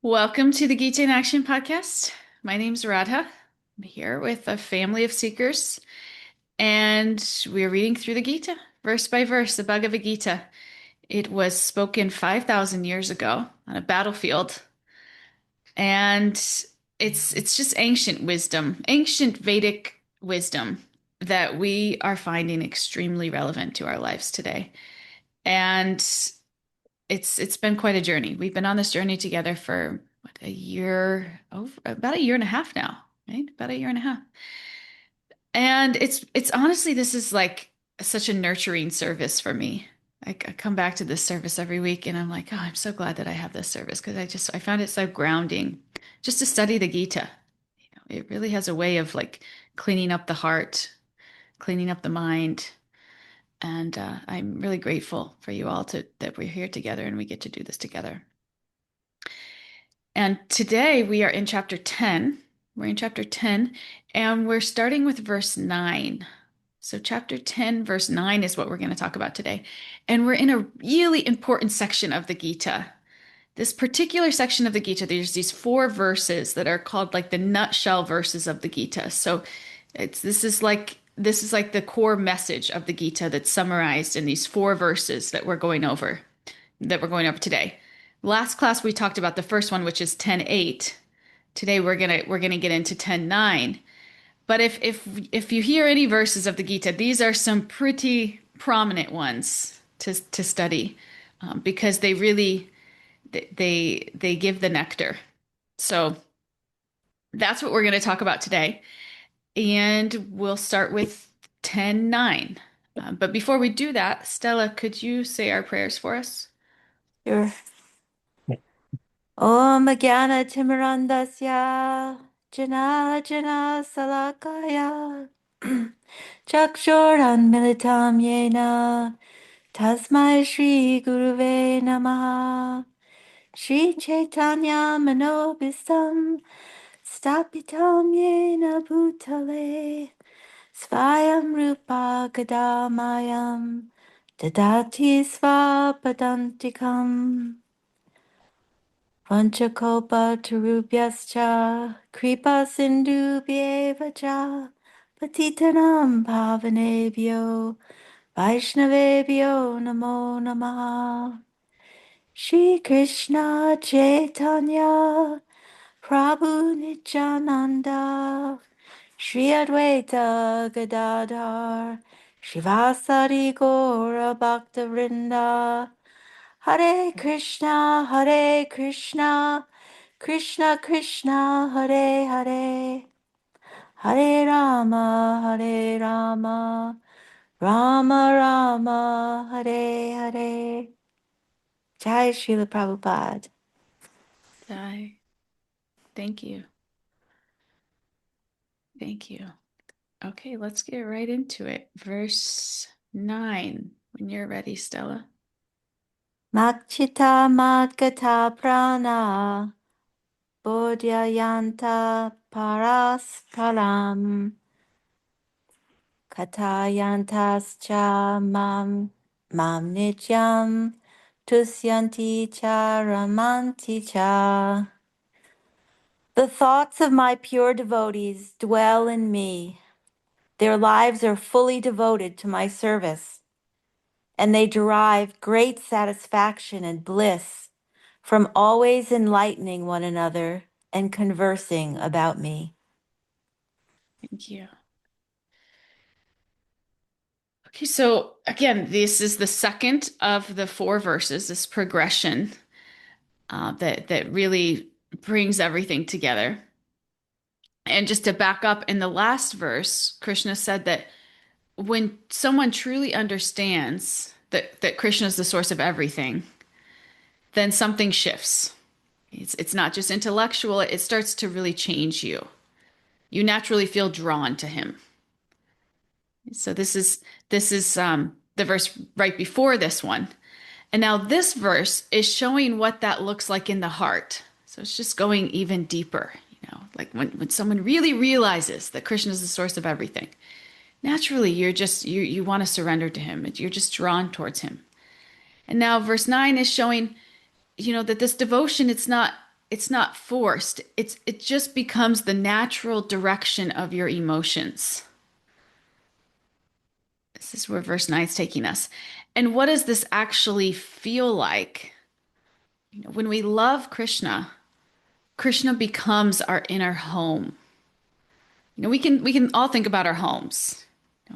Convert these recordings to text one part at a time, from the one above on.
Welcome to the Gita in Action podcast. My name's Radha. I'm here with a family of seekers, and we're reading through the Gita, verse by verse, the Bhagavad Gita. It was spoken 5,000 years ago on a battlefield, and it's just ancient wisdom, ancient Vedic wisdom that we are finding extremely relevant to our lives today. And it's been quite a journey. We've been on this journey together for what, a year, about a year and a half now, right? About a year and a half. And it's honestly, this is like such a nurturing service for me. I come back to this service every week and I'm like, oh, I'm so glad that I have this service because I found it so grounding just to study the Gita. It really has a way of like cleaning up the heart, cleaning up the mind. And I'm really grateful for you all that we're here together and we get to do this together. And today we are in chapter 10. We're in chapter 10, and we're starting with verse 9. So, chapter 10, verse 9 is what we're going to talk about today. And we're in a really important section of the Gita. This particular section of the Gita, there's these four verses that are called like the nutshell verses of the Gita. So, this is like the core message of the Gita that's summarized in these four verses that we're going over today. Last class we talked about the first one, which is 10:8. Today we're gonna get into 10:9. But if you hear any verses of the Gita, these are some pretty prominent ones to study because they give the nectar. So that's what we're going to talk about today, and we'll start with 10:9. But before we do that, Stella, could you say our prayers for us? Sure. Om Jnana Timirandasya Jana Jana Salakaya Chakshuran Militam Yena Tasmai Shri Guruve Namaha Shri Chaitanya Manobistam Stapitam Yena Bhutale Svayam Rupa Kadamayam Dadati Svapadantikam Panchakopa Tarubhyascha Kripa Sindhubhyeva cha Patitanam Pavanebhyo Vaishnavebhyo Namo Namaha Shri Krishna Chaitanya Prabhu Nityananda Shri Advaita Gadadhar Shivasari Gaura Bhakta Hare Krishna, Krishna Krishna, Hare Hare, Hare Rama, Rama Rama, Hare Hare. Jai Srila Prabhupada. Bye. Thank you. Thank you. Okay, let's get right into it. Verse 9, when you're ready, Stella. Makchita Madgata Prana, Bodhyayanta Parasparam, Katayantascha Mam Nityam, Tusyanti Cha Ramanti Cha. The thoughts of my pure devotees dwell in me. Their lives are fully devoted to my service, and they derive great satisfaction and bliss from always enlightening one another and conversing about me. Thank you. Okay, so again, this is the second of the four verses, this progression that really brings everything together. And just to back up, in the last verse, Krishna said that when someone truly understands that Krishna is the source of everything, then something shifts. It's not just intellectual, it starts to really change you. You naturally feel drawn to him. So this is the verse right before this one. And now this verse is showing what that looks like in the heart. So it's just going even deeper, like when someone really realizes that Krishna is the source of everything. Naturally, you want to surrender to him. You're just drawn towards him. And now verse 9 is showing, that this devotion, it's not forced. It just becomes the natural direction of your emotions. This is where verse 9 is taking us. And what does this actually feel like? When we love Krishna, Krishna becomes our inner home. We can all think about our homes.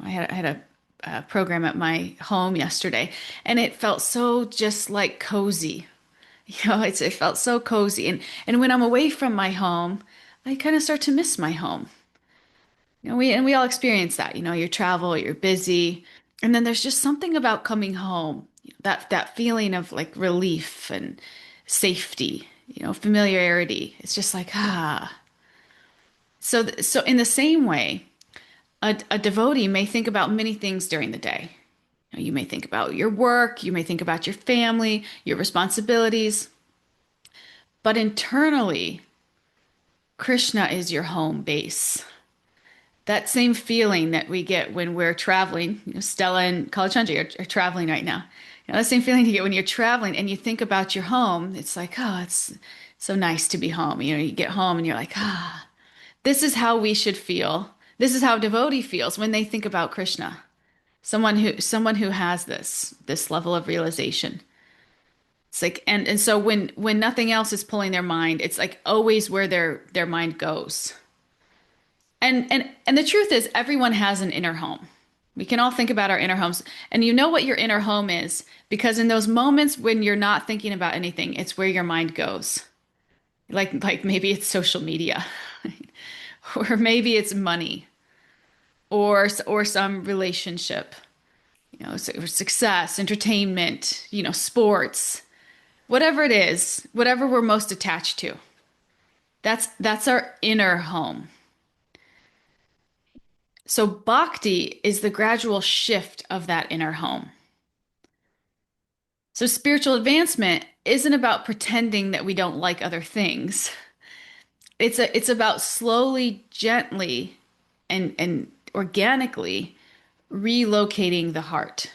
I had a program at my home yesterday, and it felt so just like cozy. It felt so cozy. And when I'm away from my home, I kind of start to miss my home. We all experience that. You travel, you're busy, and then there's just something about coming home, that feeling of like relief and safety, familiarity. It's just like So in the same way, a devotee may think about many things during the day. You may think about your work, you may think about your family, your responsibilities, but internally, Krishna is your home base. That same feeling that we get when we're traveling, Stella and Kalachandra are traveling right now. That same feeling you get when you're traveling and you think about your home. It's like, oh, it's so nice to be home. You get home and you're like, this is how we should feel. This is how a devotee feels when they think about Krishna. Someone who has this level of realization. It's like, and so when nothing else is pulling their mind, it's like always where their mind goes. And the truth is, everyone has an inner home. We can all think about our inner homes, and you know what your inner home is because in those moments when you're not thinking about anything, it's where your mind goes. Like maybe it's social media, or maybe it's money, or some relationship, success, entertainment, sports, whatever it is, whatever we're most attached to. That's our inner home. So bhakti is the gradual shift of that inner home. So spiritual advancement isn't about pretending that we don't like other things. It's about slowly, gently, and organically relocating the heart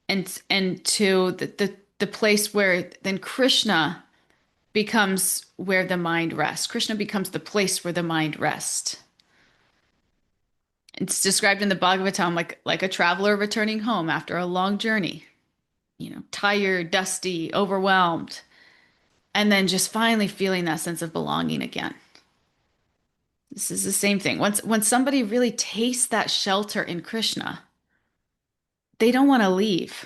and to the place where then Krishna becomes where the mind rests. Krishna becomes the place where the mind rests. It's described in the Bhagavatam like a traveler returning home after a long journey, tired, dusty, overwhelmed, and then just finally feeling that sense of belonging again. This is the same thing. When somebody really tastes that shelter in Krishna, they don't want to leave.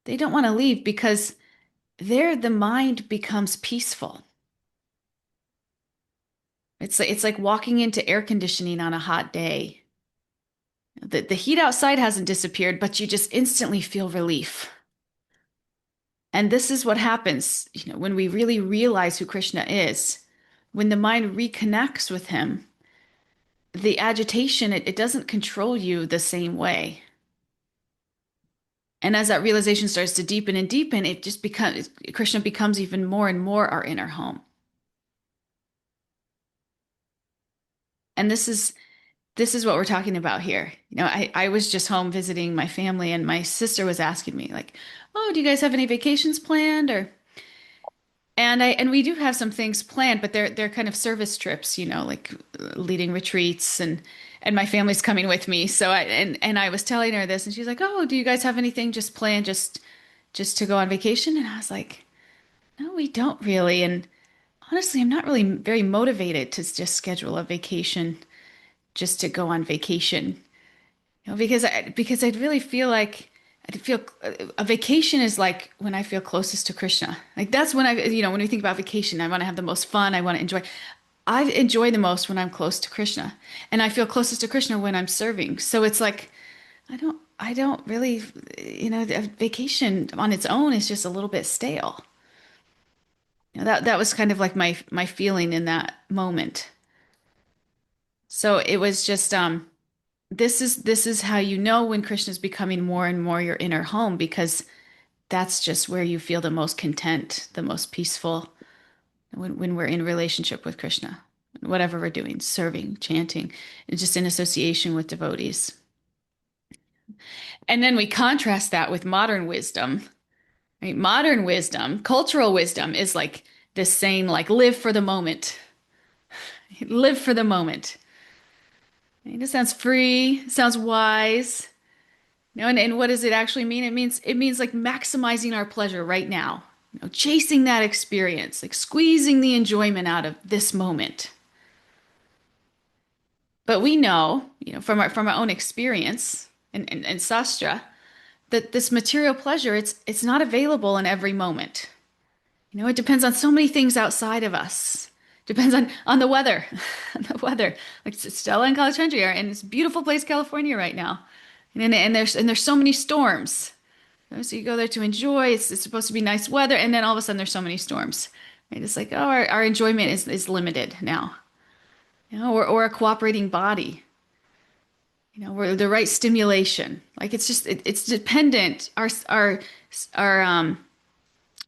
They don't want to leave because there the mind becomes peaceful. It's like walking into air conditioning on a hot day. The heat outside hasn't disappeared, but you just instantly feel relief. And this is what happens, when we really realize who Krishna is. When the mind reconnects with him, the agitation, it doesn't control you the same way. And as that realization starts to deepen and deepen, Krishna becomes even more and more our inner home. And this is what we're talking about here. I was just home visiting my family and my sister was asking me like, "Oh, do you guys have any vacations planned?" And we do have some things planned, but they're kind of service trips, like leading retreats and my family's coming with me. So I was telling her this and she's like, "Oh, do you guys have anything just planned just to go on vacation?" And I was like, "No, we don't really." And honestly, I'm not really very motivated to just schedule a vacation just to go on vacation. Because I'd really feel like I'd feel a vacation is like when I feel closest to Krishna. Like that's when when we think about vacation, I want to have the most fun. I want to enjoy. I enjoy the most when I'm close to Krishna, and I feel closest to Krishna when I'm serving. So it's like I don't really, a vacation on its own is just a little bit stale. That was kind of like my feeling in that moment. So it was just this is how you know when Krishna is becoming more and more your inner home because that's just where you feel the most content, the most peaceful when we're in relationship with Krishna, whatever we're doing, serving, chanting, and just in association with devotees. And then we contrast that with modern wisdom. Right? Modern wisdom, cultural wisdom is like this saying like live for the moment. Live for the moment. And it sounds free, sounds wise. And what does it actually mean? It means like maximizing our pleasure right now. Chasing that experience, like squeezing the enjoyment out of this moment. But we know, from our own experience and Sastra, that this material pleasure, it's not available in every moment. It depends on so many things outside of us. Depends on the weather, the weather. Like Stella and College Country are in this beautiful place, California, right now, and there's so many storms. So you go there to enjoy. It's supposed to be nice weather, and then all of a sudden there's so many storms. Right? It's like, oh, our enjoyment is limited now. Or a cooperating body. Where the right stimulation. Like it's dependent. Our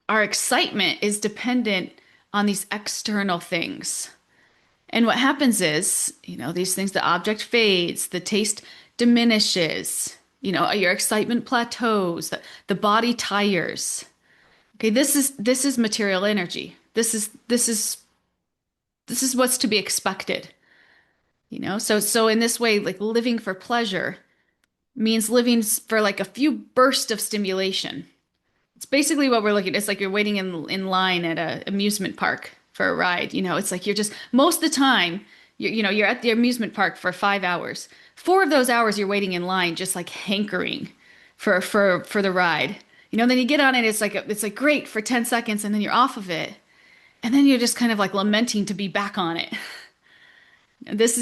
excitement is dependent on these external things. And what happens is, these things, the object fades, the taste diminishes, your excitement plateaus, the body tires. Okay, this is material energy. This is what's to be expected. So in this way, like living for pleasure means living for like a few bursts of stimulation. It's basically what we're looking at. It's like you're waiting in line at an amusement park for a ride. It's like you're just most of the time, you're at the amusement park for 5 hours. 4 of those hours you're waiting in line, just like hankering for the ride. Then you get on it, it's like great for 10 seconds and then you're off of it. And then you're just kind of like lamenting to be back on it. This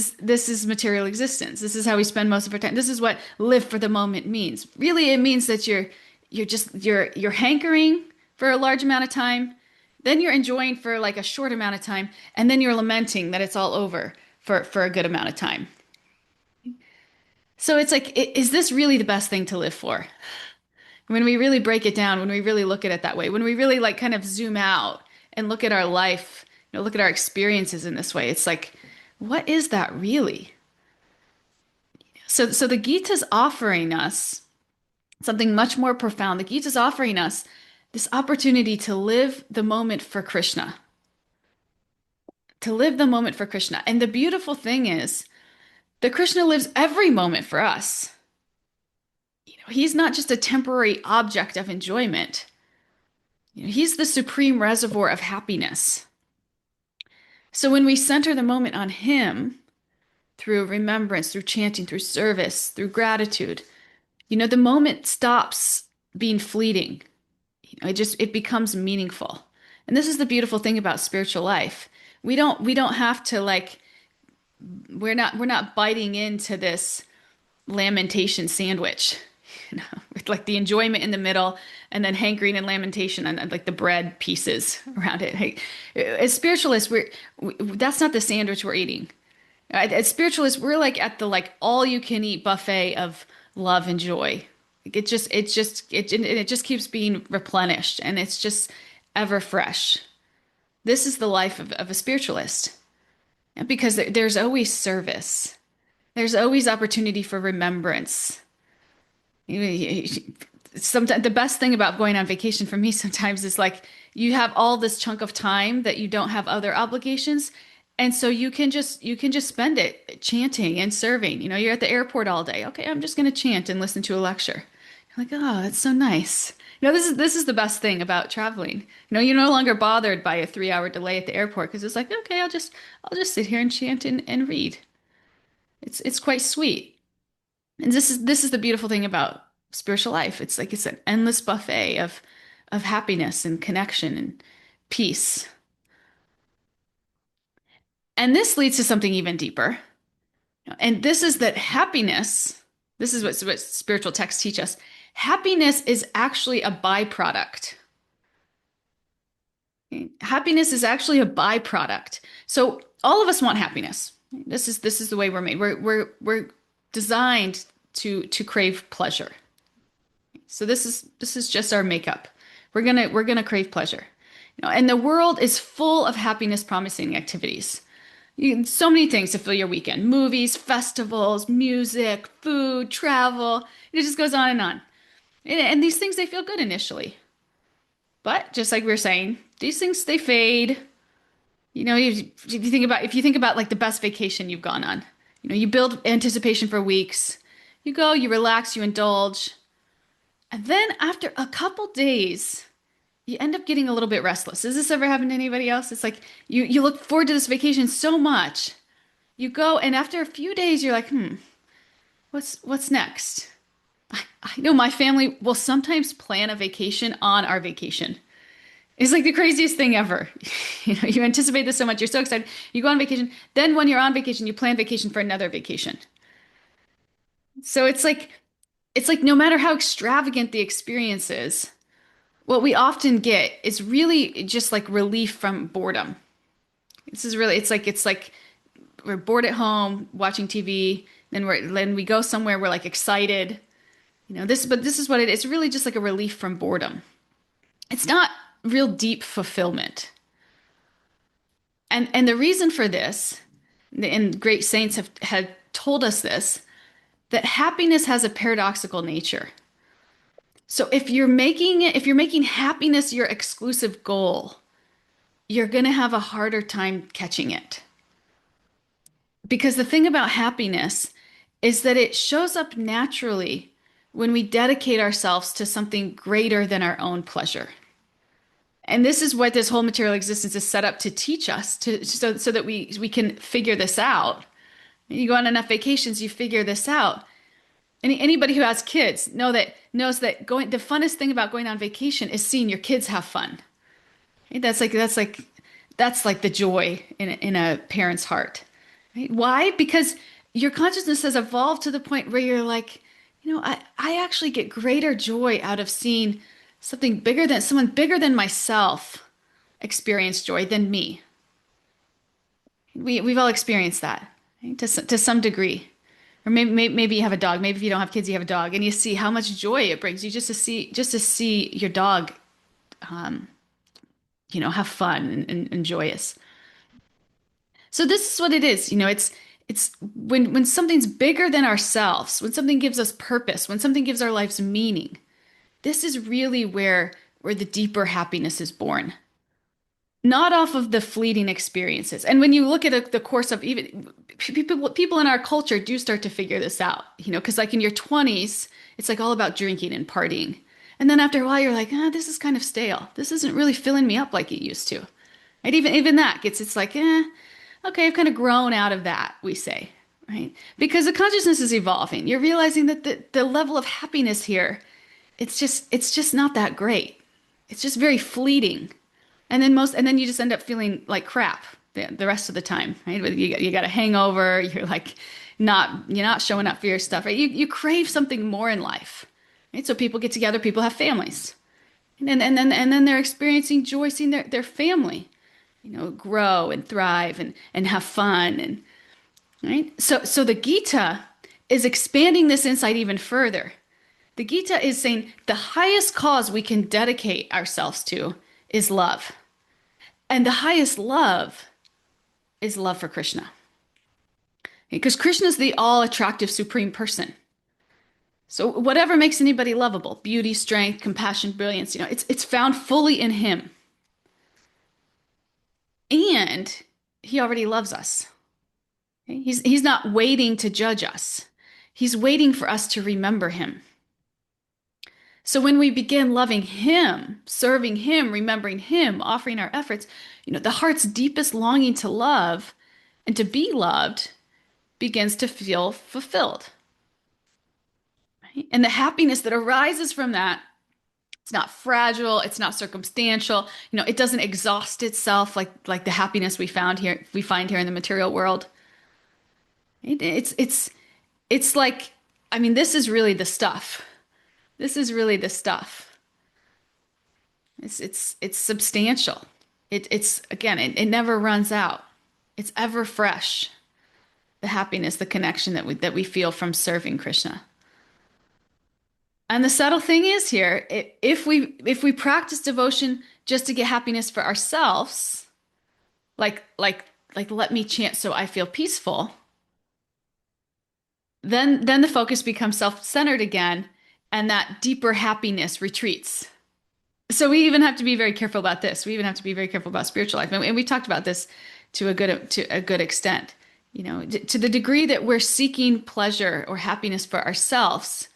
is material existence. This is how we spend most of our time. This is what live for the moment means. Really, it means that you're hankering for a large amount of time, then you're enjoying for like a short amount of time, and then you're lamenting that it's all over for a good amount of time. So it's like, is this really the best thing to live for? When we really break it down, when we really look at it that way, when we really like kind of zoom out and look at our life, look at our experiences in this way, it's like, what is that really? So the Gita's offering us something much more profound. The Gita's offering us this opportunity to live the moment for Krishna, to live the moment for Krishna. And the beautiful thing is that Krishna lives every moment for us. He's not just a temporary object of enjoyment. He's the supreme reservoir of happiness. So when we center the moment on him through remembrance, through chanting, through service, through gratitude, the moment stops being fleeting. It becomes meaningful. And this is the beautiful thing about spiritual life. We don't have to like we're not biting into this lamentation sandwich, with like the enjoyment in the middle and then hankering and lamentation and like the bread pieces around it. Hey, as spiritualists, that's not the sandwich we're eating. As spiritualists, we're like at the like all you can eat buffet of love and joy. It just keeps being replenished and it's just ever fresh. This is the life of a spiritualist. And because there's always service. There's always opportunity for remembrance. Sometimes the best thing about going on vacation for me sometimes is like you have all this chunk of time that you don't have other obligations. And so you can just spend it chanting and serving. You're at the airport all day. Okay, I'm just going to chant and listen to a lecture. You're like, oh, that's so nice. This is the best thing about traveling. You're no longer bothered by a 3-hour delay at the airport because it's like, okay, I'll just sit here and chant and read. It's quite sweet. And this is the beautiful thing about spiritual life. It's like it's an endless buffet of happiness and connection and peace. And this leads to something even deeper. And this is that happiness, this is what spiritual texts teach us. Happiness is actually a byproduct. Okay? Happiness is actually a byproduct. So all of us want happiness. This is the way we're made. We're designed to crave pleasure. So this is just our makeup. We're gonna crave pleasure. And the world is full of happiness promising activities. So many things to fill your weekend. Movies, festivals, music, food, travel. It just goes on and on. And these things, they feel good initially. But just like we were saying, these things they fade. If you think about like the best vacation you've gone on, you build anticipation for weeks. You go, you relax, you indulge, and then after a couple days, you end up getting a little bit restless. Has this ever happened to anybody else? It's like you look forward to this vacation so much. You go, and after a few days, you're like, what's next? I know my family will sometimes plan a vacation on our vacation. It's like the craziest thing ever. You anticipate this so much, you're so excited. You go on vacation, then when you're on vacation, you plan vacation for another vacation. So it's like no matter how extravagant the experience is, what we often get is really just like relief from boredom. It's like we're bored at home watching TV, then we go somewhere, we're like excited. This is what it is. It's really just like a relief from boredom. It's not real deep fulfillment. And the reason for this, and great saints have had told us this, that happiness has a paradoxical nature. So if you're making happiness your exclusive goal, you're going to have a harder time catching it. Because the thing about happiness is that it shows up naturally when we dedicate ourselves to something greater than our own pleasure. And this is what this whole material existence is set up to teach us, so that we can figure this out. You go on enough vacations, you figure this out. Anybody who has kids knows that going the funnest thing about going on vacation is seeing your kids have fun. Right? That's like the joy in a parent's heart. Right? Why? Because your consciousness has evolved to the point where you're like, I actually get greater joy out of seeing someone bigger than myself experience joy than me. We've all experienced that, right? To some degree. Or maybe you have a dog. Maybe if you don't have kids, you have a dog, and you see how much joy it brings you just to see your dog, have fun and joyous. So this is what it is. It's when something's bigger than ourselves, when something gives us purpose, when something gives our lives meaning. This is really where the deeper happiness is born, not off of the fleeting experiences. And when you look at the course of even people in our culture do start to figure this out, because like in your 20s, it's like all about drinking and partying. And then after a while, you're like, this is kind of stale. This isn't really filling me up like it used to. And even that it's like, okay, I've kind of grown out of that, we say, right? Because the consciousness is evolving. You're realizing that the level of happiness here, it's just not that great. It's just very fleeting. And then you just end up feeling like crap the rest of the time, right? You got a hangover. You're not showing up for your stuff, right? You crave something more in life, right? So people get together, people have families, and then they're experiencing joy, seeing their family, grow and thrive and have fun, and right. So the Gita is expanding this insight even further. The Gita is saying the highest cause we can dedicate ourselves to is love. And the highest love is love for Krishna. Because Krishna is the all-attractive supreme person. So whatever makes anybody lovable, beauty, strength, compassion, brilliance, it's found fully in him. And he already loves us. Okay? He's not waiting to judge us. He's waiting for us to remember him. So when we begin loving him, serving him, remembering him, offering our efforts, the heart's deepest longing to love and to be loved begins to feel fulfilled. Right? And the happiness that arises from that, it's not fragile, it's not circumstantial, it doesn't exhaust itself like the happiness we find here in the material world. It's like, this is really the stuff. This is really the stuff. It's substantial. It's again, it never runs out. It's ever fresh. The happiness, the connection that we feel from serving Krishna. And the subtle thing is here, if we practice devotion just to get happiness for ourselves, like let me chant so I feel peaceful, then the focus becomes self-centered again, and that deeper happiness retreats. So we even have to be very careful about this. We even have to be very careful about spiritual life. And we talked about this to a good extent. To the degree that we're seeking pleasure or happiness for ourselves,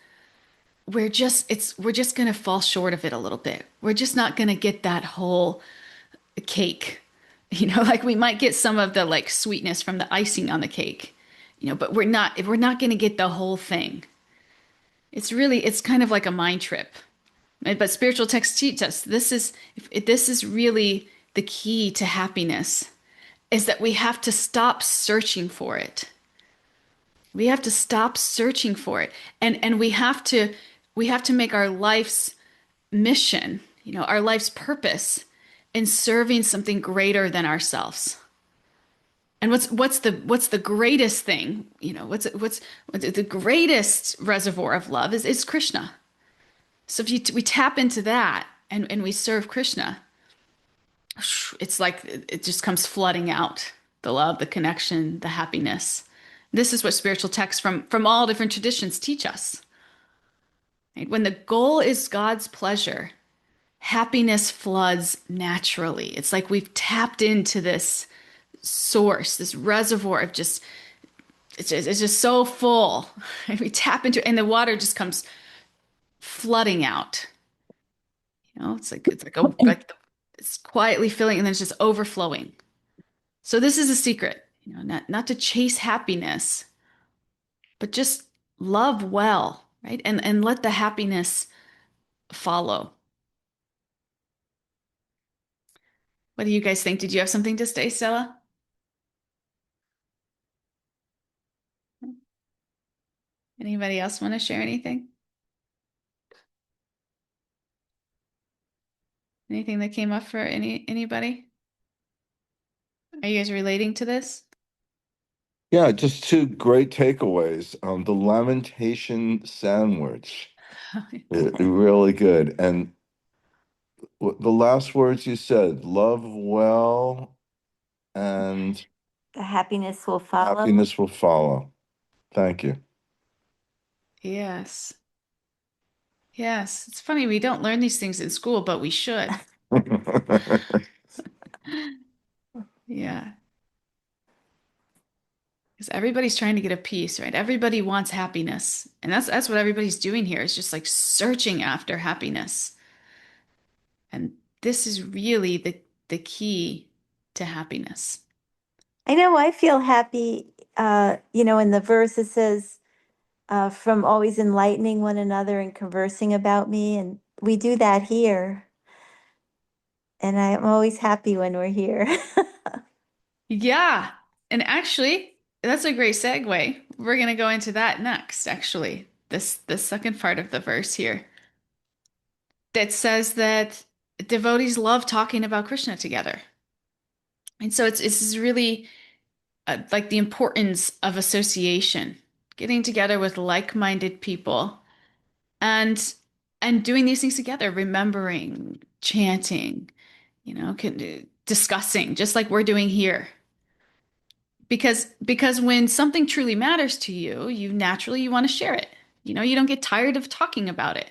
we're just going to fall short of it a little bit. We're just not going to get that whole cake. Like we might get some of the like sweetness from the icing on the cake, but we're not going to get the whole thing. It's kind of like a mind trip. Right? But spiritual texts teach us this is really the key to happiness is that we have to stop searching for it. We have to stop searching for it. And we have to make our life's mission, our life's purpose in serving something greater than ourselves. And what's the greatest thing? What's the greatest reservoir of love is Krishna. So if we tap into that and we serve Krishna, it's like it just comes flooding out the love, the connection, the happiness. This is what spiritual texts from all different traditions teach us. Right? When the goal is God's pleasure, happiness floods naturally. It's like we've tapped into this source, this reservoir of just it's just so full. And we tap into it, and the water just comes flooding out. It's quietly filling and then it's just overflowing. So this is a secret, not to chase happiness, but just love well, right? And let the happiness follow. What do you guys think? Did you have something to say, Stella? Anybody else want to share anything? Anything that came up for anybody? Are you guys relating to this? Yeah, just two great takeaways. The lamentation sandwich, really good. And the last words you said, love well and The happiness will follow. happiness will follow. Thank you. Yes. Yes. It's funny, we don't learn these things in school, but we should. Yeah. Because everybody's trying to get a piece, right? Everybody wants happiness. And that's what everybody's doing here is just like searching after happiness. And this is really the key to happiness. I know I feel happy. In the verse it says, from always enlightening one another and conversing about me. And we do that here. And I'm always happy when we're here. Yeah. And actually, that's a great segue. We're going to go into that next, actually. This second part of the verse here that says that devotees love talking about Krishna together. And so it's really like the importance of association, getting together with like-minded people and and doing these things together, remembering, chanting, discussing, just like we're doing here. Because when something truly matters to you, you want to share it. You don't get tired of talking about it.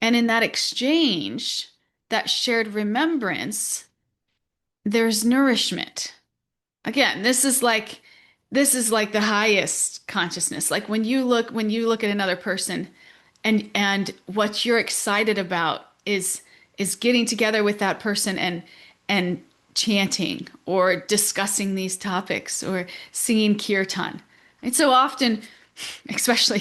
And in that exchange, that shared remembrance, there's nourishment. Again, this is like the highest consciousness. Like when you look at another person and what you're excited about is getting together with that person and chanting or discussing these topics or singing kirtan. And so often, especially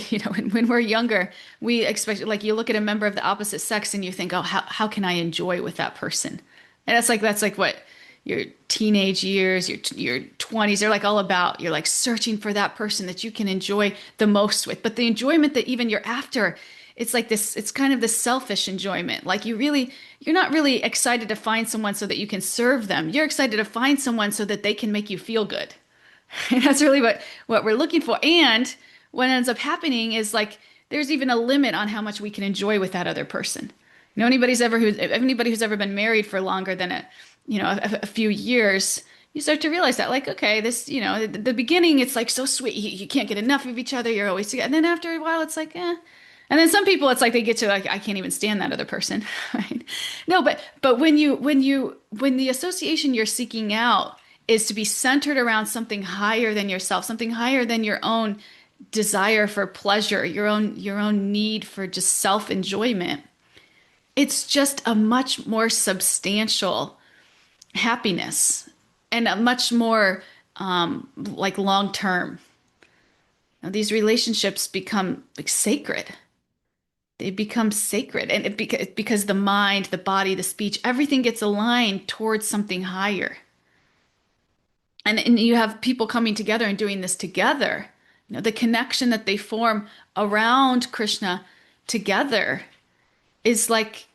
when we're younger, we expect like you look at a member of the opposite sex and you think, oh, how can I enjoy with that person? And that's like what your teenage years, your 20s, they're like all about. You're like searching for that person that you can enjoy the most with. But the enjoyment that even you're after, it's like this, it's kind of this selfish enjoyment. Like you're not really excited to find someone so that you can serve them. You're excited to find someone so that they can make you feel good. And that's really what we're looking for. And what ends up happening is like there's even a limit on how much we can enjoy with that other person. Anybody who's ever been married for longer than a few years, you start to realize that like, okay, this, the beginning, it's like so sweet. You can't get enough of each other. You're always together. And then after a while, it's like, eh. And then some people, it's like they get to like, I can't even stand that other person, right? No, but when the association you're seeking out is to be centered around something higher than yourself, something higher than your own desire for pleasure, your own need for just self-enjoyment, it's just a much more substantial happiness and a much more like long term. Now, these relationships become like sacred. They become sacred, and because the mind, the body, the speech, everything gets aligned towards something higher. And you have people coming together and doing this together. The connection that they form around Krishna together is like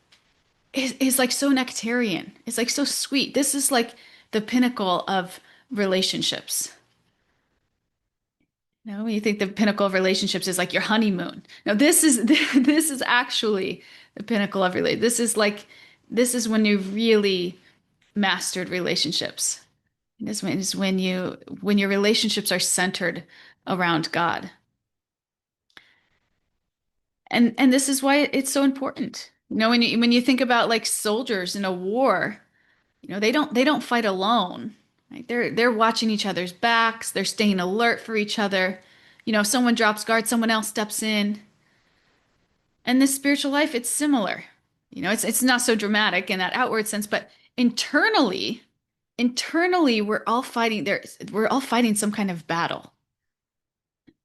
is like so nectarian. It's like so sweet. This is like the pinnacle of relationships. When you think the pinnacle of relationships is like your honeymoon. No, this is this is actually the pinnacle of relate. This is when you really mastered relationships. This is when your relationships are centered around God. And this is why it's so important. When you think about like soldiers in a war, they don't fight alone, right? They're watching each other's backs, they're staying alert for each other. If someone drops guard, someone else steps in. And this spiritual life, it's similar. It's not so dramatic in that outward sense, but internally we're all fighting some kind of battle.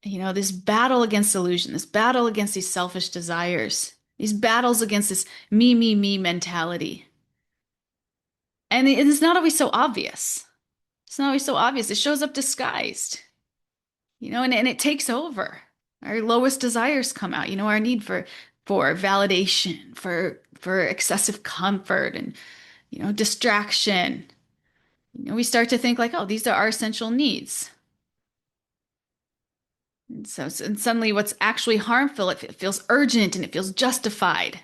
This battle against illusion, this battle against these selfish desires, these battles against this me mentality. And it's not always so obvious. It's not always so obvious. It shows up disguised, and it takes over. Our lowest desires come out, our need for validation, for excessive comfort and, distraction. We start to think like, oh, these are our essential needs. And suddenly what's actually harmful, it feels urgent and it feels justified.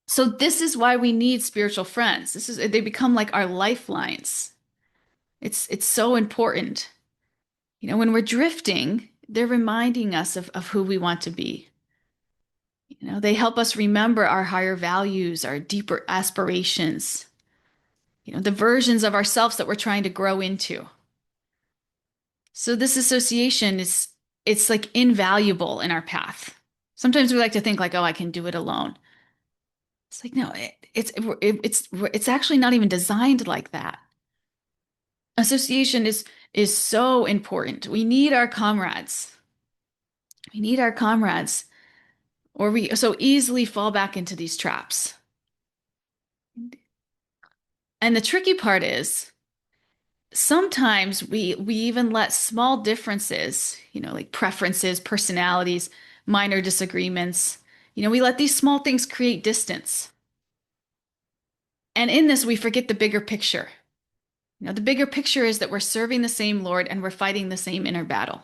So this is why we need spiritual friends. They become like our lifelines. It's so important. When we're drifting, they're reminding us of who we want to be. They help us remember our higher values, our deeper aspirations, the versions of ourselves that we're trying to grow into. So this association it's like invaluable in our path. Sometimes we like to think like, oh, I can do it alone. It's like, no, it's actually not even designed like that. Association is so important. We need our comrades. We need our comrades, or we so easily fall back into these traps. And the tricky part is sometimes we even let small differences, like preferences, personalities, minor disagreements, we let these small things create distance. And in this, we forget the bigger picture. The bigger picture is that we're serving the same Lord and we're fighting the same inner battle.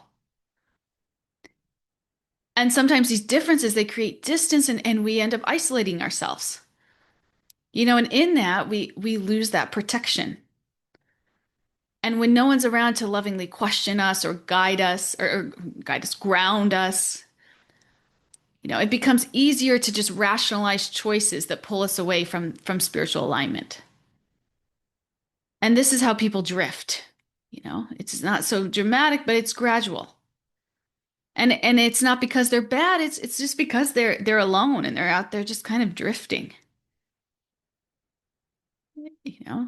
And sometimes these differences, they create distance and we end up isolating ourselves. And in that, we lose that protection. And when no one's around to lovingly question us or guide us or guide us, ground us, it becomes easier to just rationalize choices that pull us away from spiritual alignment. And this is how people drift. It's not so dramatic, but it's gradual. And it's not because they're bad, it's just because they're alone and they're out there just kind of drifting.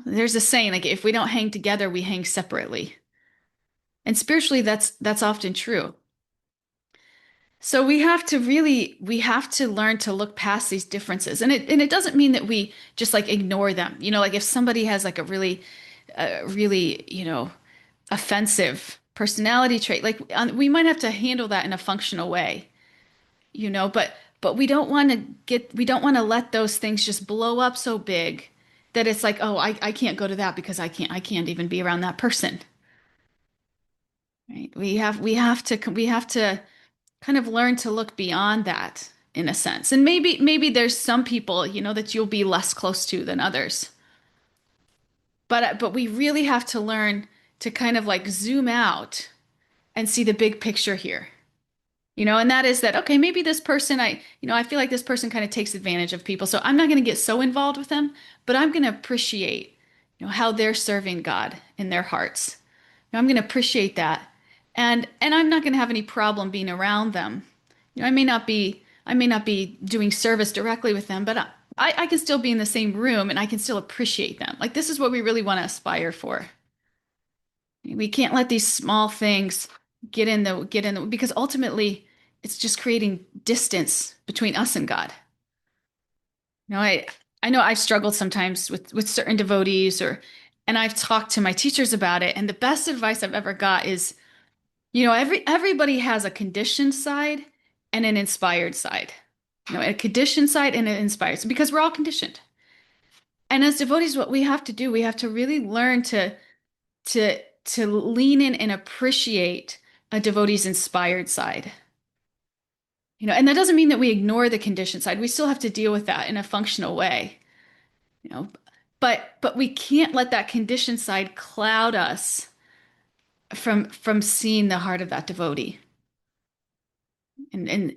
There's a saying like if we don't hang together, we hang separately. And spiritually that's often true. So we have to learn to look past these differences. And it doesn't mean that we just like ignore them. Like if somebody has like a really, offensive personality trait, like we might have to handle that in a functional way, but we don't want to let those things just blow up so big that it's like, oh, I can't go to that because I can't even be around that person. Right? We have to kind of learn to look beyond that in a sense. And maybe there's some people, that you'll be less close to than others. But we really have to learn to kind of like zoom out and see the big picture here. And that is that, okay, maybe this person, I feel like this person kind of takes advantage of people. So I'm not going to get so involved with them, but I'm going to appreciate, how they're serving God in their hearts. I'm going to appreciate that. And I'm not going to have any problem being around them. I may not be doing service directly with them, but I can still be in the same room and I can still appreciate them. Like this is what we really want to aspire for. We can't let these small things get in the because ultimately it's just creating distance between us and God. I know I've struggled sometimes with certain devotees and I've talked to my teachers about it, and the best advice I've ever got is, everybody has a conditioned side and an inspired side. A conditioned side and an inspired side, because we're all conditioned. And as devotees, what we have to do, we have to really learn to lean in and appreciate a devotee's inspired side. And that doesn't mean that we ignore the conditioned side. We still have to deal with that in a functional way, you know, but we can't let that conditioned side cloud us from seeing the heart of that devotee and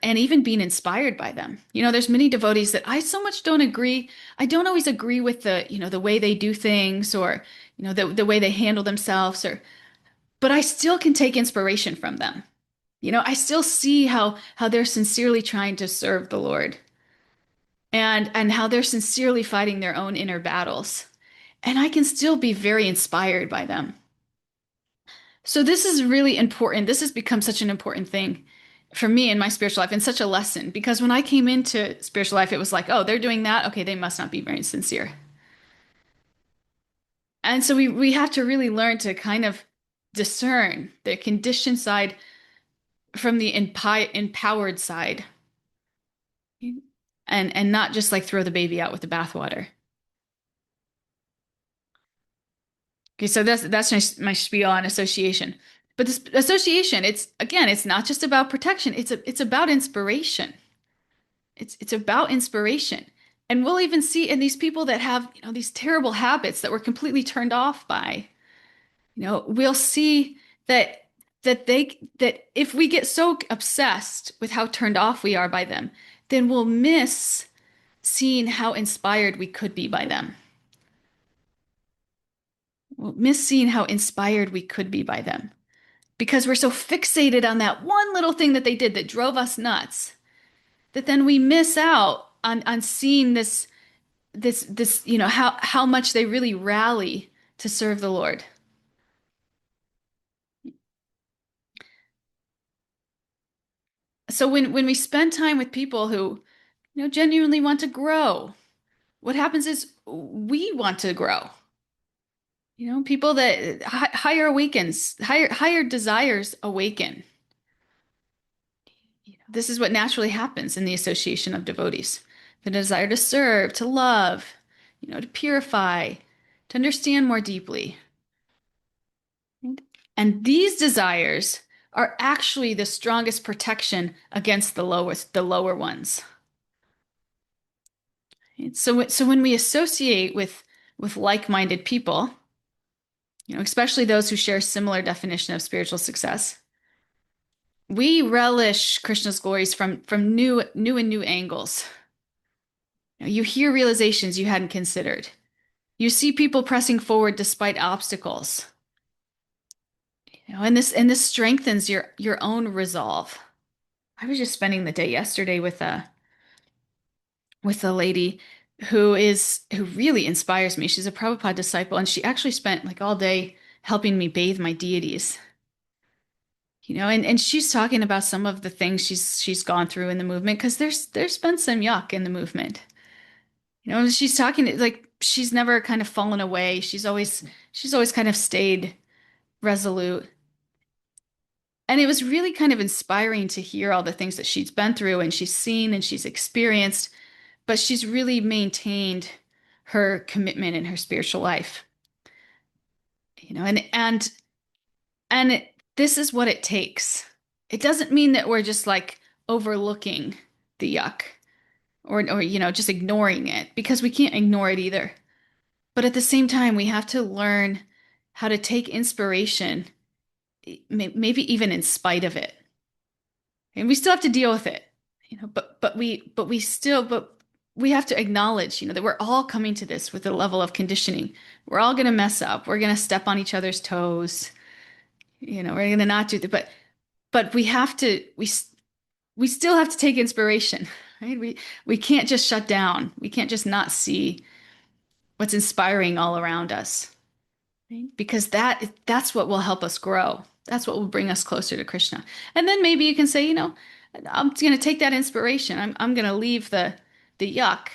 even being inspired by them. There's many devotees that I so much don't agree. I don't always agree with the way they do things, or the way they handle themselves, but I still can take inspiration from them. I still see how they're sincerely trying to serve the Lord, and how they're sincerely fighting their own inner battles. And I can still be very inspired by them. So this is really important. This has become such an important thing for me in my spiritual life, and such a lesson, because when I came into spiritual life, it was like, oh, they're doing that. Okay, they must not be very sincere. And so we have to really learn to kind of discern the conditioned side from the empowered side, and not just like throw the baby out with the bathwater. Okay, so that's my spiel on association. But this association, it's not just about protection. It's about inspiration. It's about inspiration. And we'll even see in these people that have, these terrible habits that we're completely turned off by. We'll see that if we get so obsessed with how turned off we are by them, then we'll miss seeing how inspired we could be by them. We'll miss seeing how inspired we could be by them, because we're so fixated on that one little thing that they did that drove us nuts, that then we miss out on seeing this, how much they really rally to serve the Lord. So when we spend time with people who, genuinely want to grow, what happens is we want to grow. People that higher desires awaken. This is what naturally happens in the association of devotees. The desire to serve, to love, to purify, to understand more deeply. And these desires are actually the strongest protection against the lower ones. So when we associate with like-minded people, especially those who share a similar definition of spiritual success, we relish Krishna's glories from new and new angles. You hear realizations you hadn't considered. You see people pressing forward despite obstacles. And this strengthens your own resolve. I was just spending the day yesterday with a lady who really inspires me. She's a Prabhupada disciple, and she actually spent like all day helping me bathe my deities. And she's talking about some of the things she's gone through in the movement, because there's been some yuck in the movement. She's talking like she's never kind of fallen away. She's always kind of stayed resolute. And it was really kind of inspiring to hear all the things that she's been through and she's seen and she's experienced, but she's really maintained her commitment in her spiritual life. This is what it takes. It doesn't mean that we're just like overlooking the yuck, or just ignoring it, because we can't ignore it either. But at the same time, we have to learn how to take inspiration, maybe even in spite of it. And we still have to deal with it, but we have to acknowledge, that we're all coming to this with a level of conditioning. We're all going to mess up. We're going to step on each other's toes. We're going to not do that, but we still have to take inspiration, right? We can't just shut down. We can't just not see what's inspiring all around us, right? Because that's what will help us grow. That's what will bring us closer to Krishna. And then maybe you can say, I'm going to take that inspiration. I'm going to leave the yuck,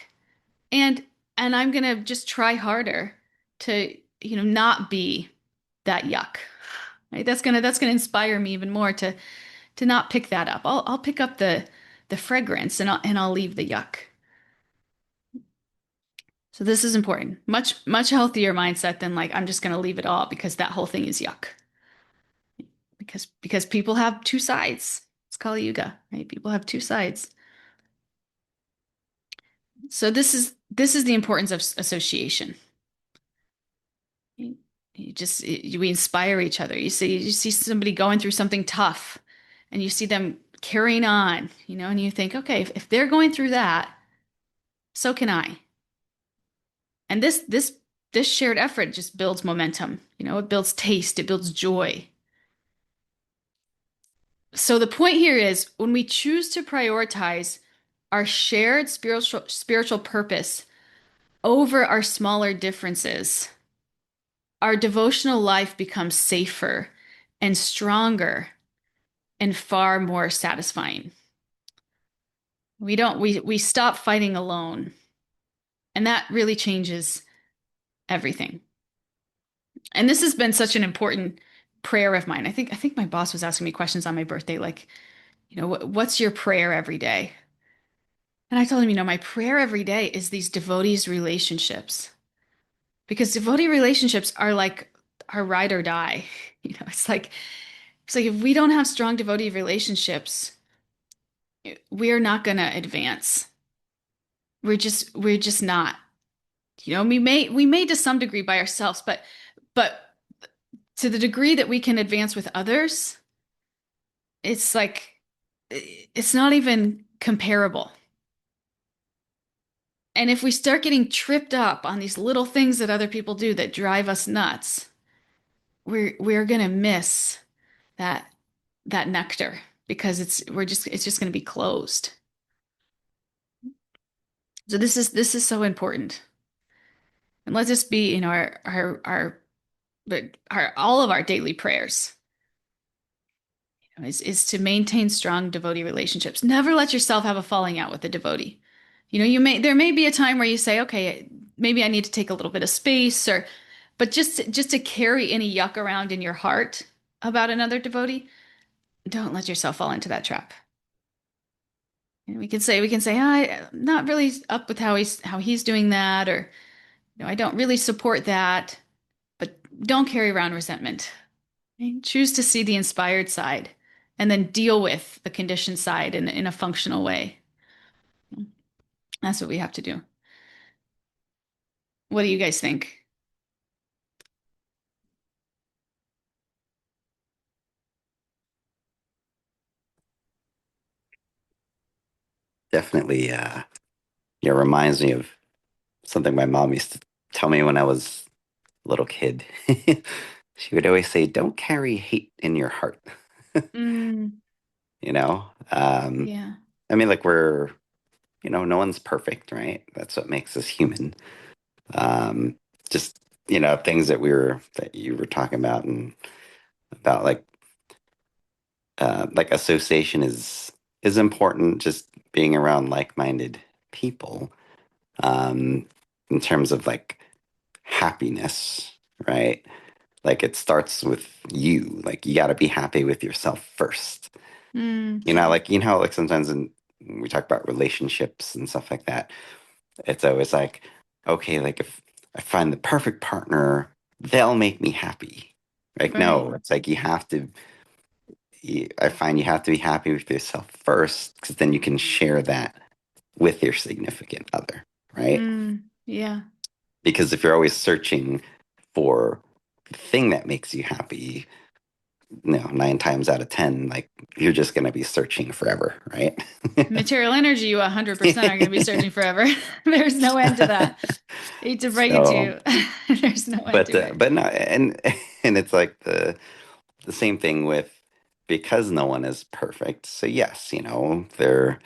and I'm going to just try harder to, not be that yuck. Right? That's going to inspire me even more to not pick that up. I'll pick up the fragrance, and I'll leave the yuck. So this is important. Much healthier mindset than like I'm just going to leave it all because that whole thing is yuck. Because people have two sides. It's Kali Yuga, right? People have two sides. So this is the importance of association. We inspire each other. You see somebody going through something tough, and you see them carrying on, and you think, okay, if they're going through that, so can I. And this shared effort just builds momentum. It builds taste, it builds joy. So the point here is when we choose to prioritize our shared spiritual purpose over our smaller differences, our devotional life becomes safer and stronger and far more satisfying. We stop fighting alone, and that really changes everything. And this has been such an important prayer of mine. I think my boss was asking me questions on my birthday, like, what's your prayer every day? And I told him, my prayer every day is these devotees relationships. Because devotee relationships are like our ride or die. It's like if we don't have strong devotee relationships, we're not going to advance. We're just not. We may to some degree by ourselves, but to the degree that we can advance with others, it's like it's not even comparable. And if we start getting tripped up on these little things that other people do that drive us nuts, we're gonna miss that that nectar because it's just gonna be closed. So this is so important. And let this be, our all of our daily prayers. Is to maintain strong devotee relationships. Never let yourself have a falling out with a devotee. There may be a time where you say, okay, maybe I need to take a little bit of space, but just to carry any yuck around in your heart about another devotee, don't let yourself fall into that trap. And we can say, I'm not really up with how he's doing that, or I don't really support that, but don't carry around resentment. Okay? Choose to see the inspired side and then deal with the conditioned side in a functional way. That's what we have to do. What do you guys think? Definitely, reminds me of something my mom used to tell me when I was a little kid. She would always say, "Don't carry hate in your heart." Mm, You know, yeah. I mean, like no one's perfect, right? That's what makes us human. Um, just things that you were talking about and about like association is important. Just being around like-minded people, um, in terms of like happiness, right? Like it starts with you. Like you got to be happy with yourself first. Mm, Like like sometimes when we talk about relationships and stuff like that, it's always like, okay, like if I find the perfect partner, they'll make me happy. Like right. no, it's like I find you have to be happy with yourself first, because then you can share that with your significant other, right? Yeah. Because if you're always searching for the thing that makes you happy, nine times out of 10, like you're just going to be searching forever, right? Material energy, you 100% are going to be searching forever. There's no end to that. Hate to break it to So, you. There's no end but to it. but no, and it's like the same thing with, because no one is perfect. So yes, they're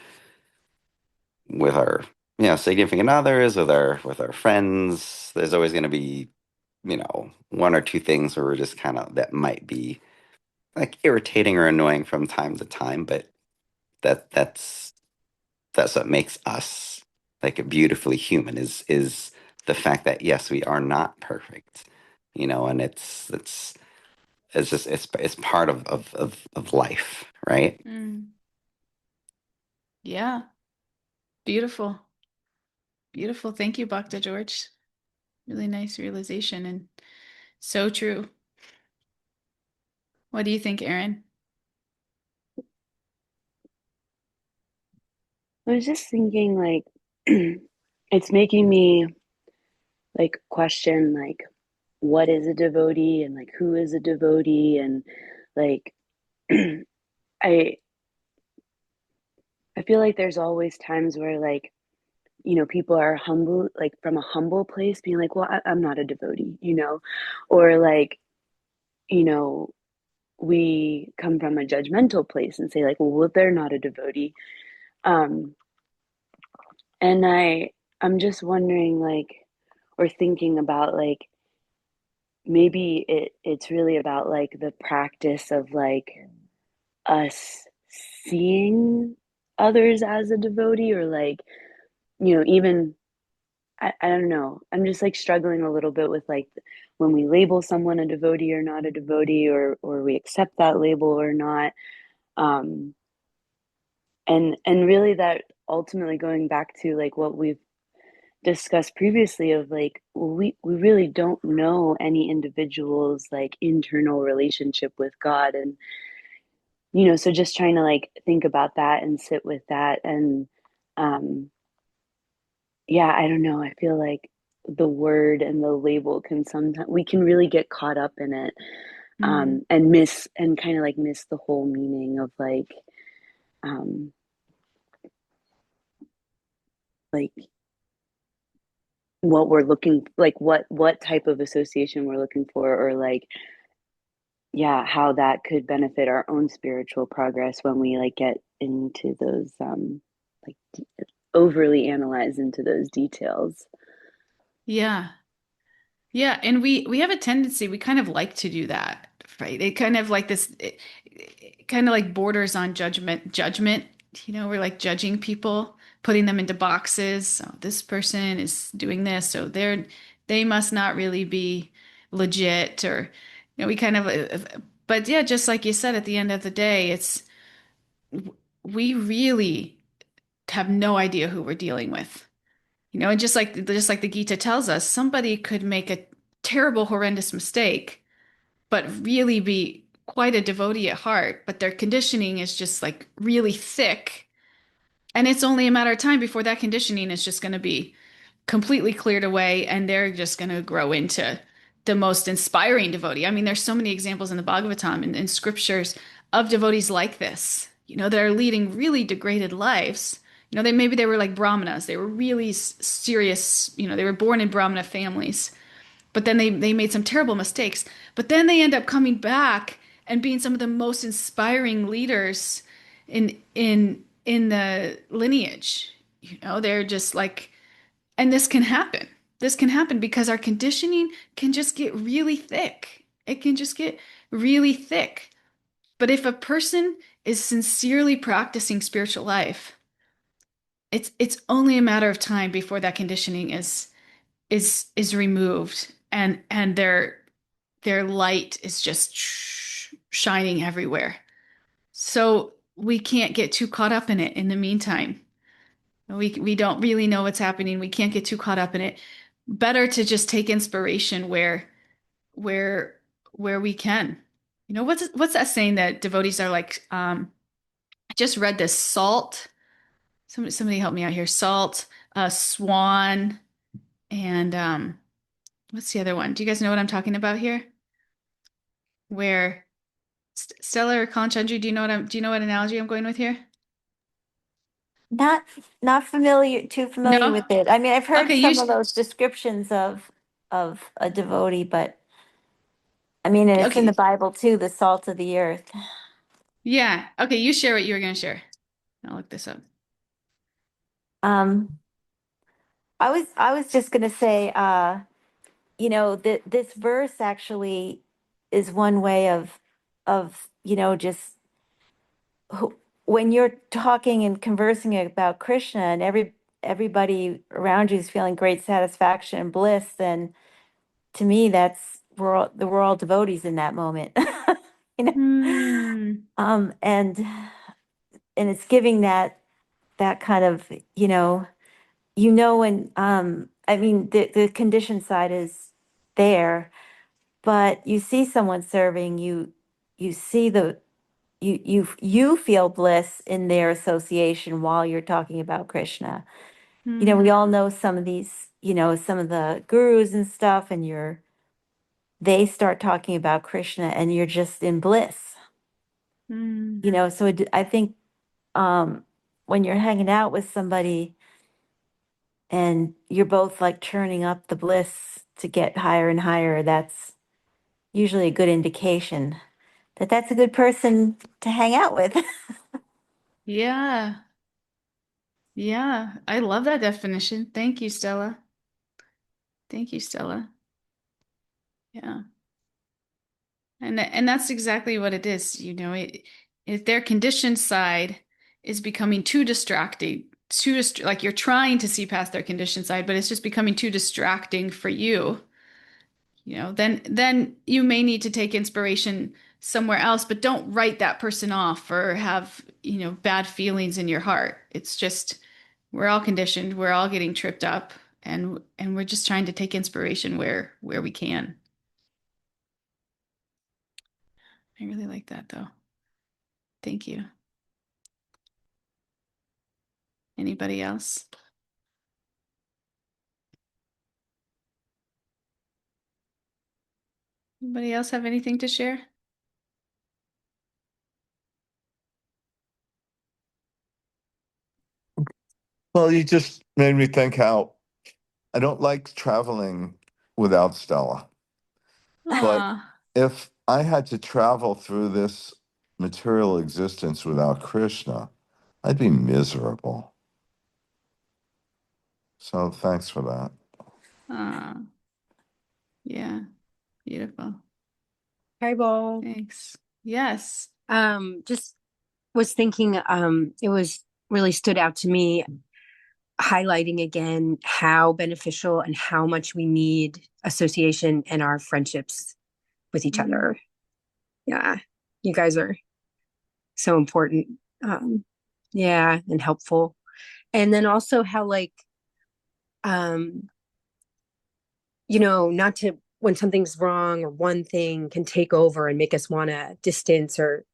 with our significant others, with our friends. There's always going to be one or two things where we're just kind of, that might be like irritating or annoying from time to time, but that's what makes us like beautifully human, is the fact that yes, we are not perfect, and it's just it's part of life, right? Mm. Yeah. Beautiful. Beautiful. Thank you, Bhakta George. Really nice realization and so true. What do you think, Aaron? I was just thinking, like, it's making me like question, like, what is a devotee and like who is a devotee, and like, I I feel like there's always times where, like, people are humble, like from a humble place, being like, well, I'm not a devotee, or like, you know, we come from a judgmental place and say like, well, they're not a devotee. Um, and I'm just wondering, like, or thinking about, like, maybe it's really about like the practice of like us seeing others as a devotee, or like, even I don't know. I'm just like struggling a little bit with like when we label someone a devotee or not a devotee, or we accept that label or not. Um, and really that ultimately going back to like what we've discussed previously of like, well, we really don't know any individual's like internal relationship with God. And so just trying to like think about that and sit with that. And um yeah, I don't know, I feel like the word and the label can sometimes, we can really get caught up in it, Mm. and miss, and kind of like miss the whole meaning of um like what we're looking, like what type of association we're looking for, or like, yeah, how that could benefit our own spiritual progress when we like get into those like overly analyze into those details. Yeah. Yeah, and we have a tendency, we kind of like to do that, right? It kind of like this, it kind of like borders on judgment. We're like judging people, putting them into boxes. Oh, this person is doing this, so they must not really be legit, or we kind of, but yeah, just like you said, at the end of the day, we really have no idea who we're dealing with. And just like the Gita tells us, somebody could make a terrible, horrendous mistake, but really be quite a devotee at heart, but their conditioning is just like really thick. And it's only a matter of time before that conditioning is just going to be completely cleared away, and they're just going to grow into the most inspiring devotee. I mean, there's so many examples in the Bhagavatam and in scriptures of devotees like this, that are leading really degraded lives. Maybe they were like brahmanas. They were really serious, they were born in brahmana families, but then they made some terrible mistakes. But then they end up coming back and being some of the most inspiring leaders in the lineage. They're just like, and this can happen. This can happen because our conditioning can just get really thick. It can just get really thick. But if a person is sincerely practicing spiritual life, it's only a matter of time before that conditioning is removed, and their light is just shining everywhere. So we can't get too caught up in it in the meantime. We don't really know what's happening. We can't get too caught up in it. Better to just take inspiration where where we can. What's that saying that devotees are like, I just read this: salt. Somebody help me out here. Salt, swan, and what's the other one? Do you guys know what I'm talking about here? Where Stella or Kanchandri, do you know what analogy I'm going with here? Not too familiar No? with it. I mean, I've heard Okay, some of those descriptions of a devotee, but I mean, and it's in the okay. Bible too, the salt of the earth. Yeah. Okay, you share what you were going to share. I'll look this up. Um, I was just gonna say, that this verse actually is one way of just when you're talking and conversing about Krishna and everybody around you is feeling great satisfaction and bliss, then to me that's we're all devotees in that moment. you know Hmm. um and it's giving that kind of when I mean the conditioned side is there, but you see someone serving you see you feel bliss in their association while you're talking about Krishna. We Hmm. all know some of these, some of the gurus and stuff, and they start talking about Krishna and you're just in bliss. Hmm. So I think when you're hanging out with somebody and you're both like turning up the bliss to get higher and higher, that's usually a good indication that that's a good person to hang out with. Yeah. Yeah. I love that definition. Thank you, Stella. Thank you, Stella. Yeah. And that's exactly what it is. If their conditioned side is becoming too distracting, like you're trying to see past their conditioned side, but it's just becoming too distracting for you, then you may need to take inspiration somewhere else, but don't write that person off or have, bad feelings in your heart. It's just we're all conditioned, we're all getting tripped up, and we're just trying to take inspiration where we can. I really like that though. Thank you. Anybody else? Anybody else have anything to share? Well, you just made me think how I don't like traveling without Stella. But Ah, if I had to travel through this material existence without Krishna, I'd be miserable. So thanks for that. ah, yeah, beautiful. Hi, Bo. Thanks. Yes. Just was thinking, it was really stood out to me, highlighting again how beneficial and how much we need association in our friendships with each Mm, other. Yeah, you guys are so important. Yeah, and helpful. And then also how um, not to when something's wrong or one thing can take over and make us want to distance or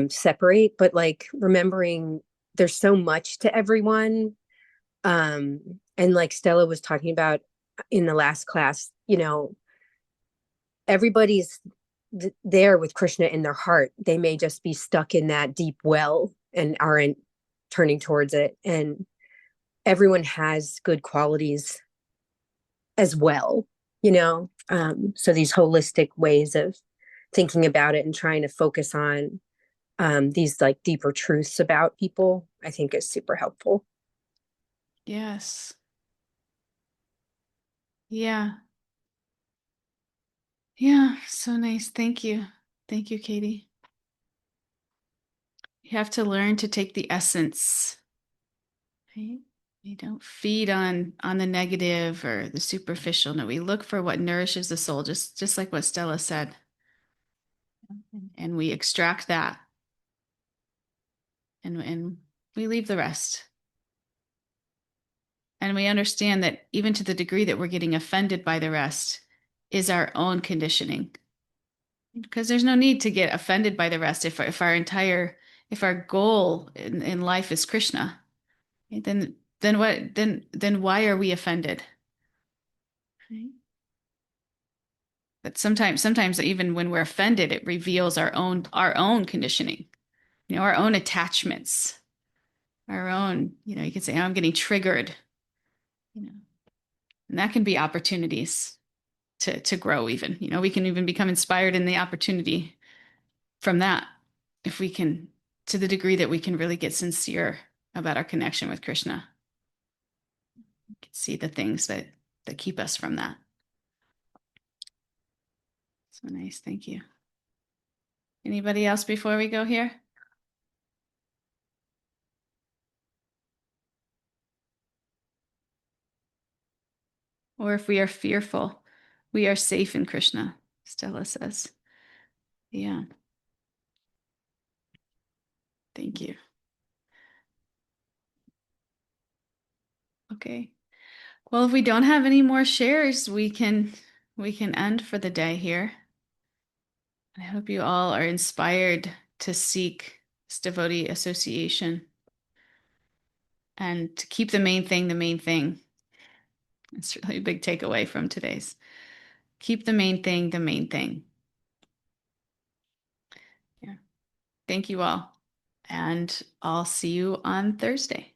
separate, but like remembering there's so much to everyone. And like Stella was talking about in the last class, everybody's there with Krishna in their heart. They may just be stuck in that deep well and aren't turning towards it. And everyone has good qualities as well, so these holistic ways of thinking about it and trying to focus on these like deeper truths about people, I think is super helpful. yes. Yeah. Yeah. So nice. Thank you. Thank you, Katie. You have to learn to take the essence, right? We don't feed on the negative or the superficial. No, we look for what nourishes the soul, just like what Stella said. And we extract that and we leave the rest. And we understand that even to the degree that we're getting offended by the rest is our own conditioning. Because there's no need to get offended by the rest if our goal in life is Krishna, right? Then why are we offended? Right? But sometimes even when we're offended, it reveals our own conditioning, our own attachments, our own, you could say, oh, I'm getting triggered, and that can be opportunities to grow even. We can even become inspired in the opportunity from that if we can, to the degree that we can really get sincere about our connection with Krishna. We can see the things that keep us from that. So nice. Thank you. Anybody else before we go here? Or if we are fearful, we are safe in Krishna, Stella says. Yeah. Thank you. Okay. Well, if we don't have any more shares, we can end for the day here. I hope you all are inspired to seek this devotee association and to keep the main thing the main thing. It's really a big takeaway from today's. Keep the main thing the main thing. Yeah. Thank you all. And I'll see you on Thursday.